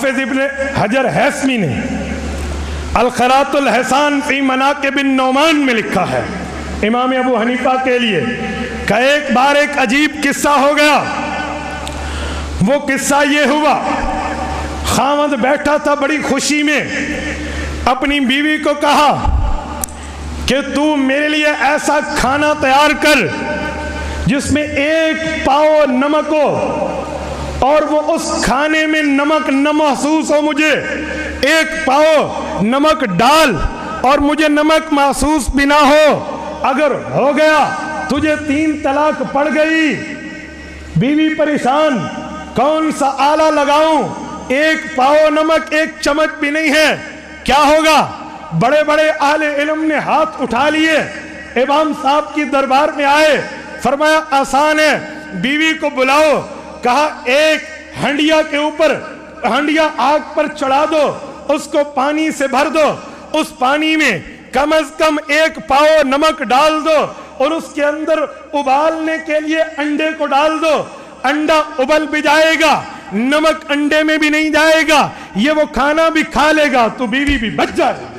हाफिज इब्न हजर हैसमी ने अल-ख़रातुल हसान फ़ी मनाक़िबिन नौमान में लिखा है इमाम अबू हनीफा के लिए कि एक बार एक अजीब किस्सा हो गया। वो किस्सा ये हुआ, खामद बैठा था बड़ी खुशी में, अपनी बीवी को कहा कि तू मेरे लिए ऐसा खाना तैयार कर जिसमें एक पाव नमक हो और वो उस खाने में नमक न महसूस हो मुझे, एक पाव नमक डाल और मुझे नमक महसूस भी ना हो। अगर हो गया तुझे 3 तलाक पड़ गई। बीवी परेशान, कौन सा आला लगाऊं, एक पाव नमक एक चम्मच भी नहीं है, क्या होगा। बड़े बड़े आले इल्म ने हाथ उठा लिए, इमाम साहब की दरबार में आए, फरमाया आसान है, बीवी को बुलाओ। कहा एक हंडिया के ऊपर, हंडिया आग पर चढ़ा दो, उसको पानी से भर दो, उस पानी में कम से कम 1 पाव नमक डाल दो और उसके अंदर उबालने के लिए अंडे को डाल दो। अंडा उबल भी जाएगा, नमक अंडे में भी नहीं जाएगा, ये वो खाना भी खा लेगा, तो बीवी भी बच जाएगी।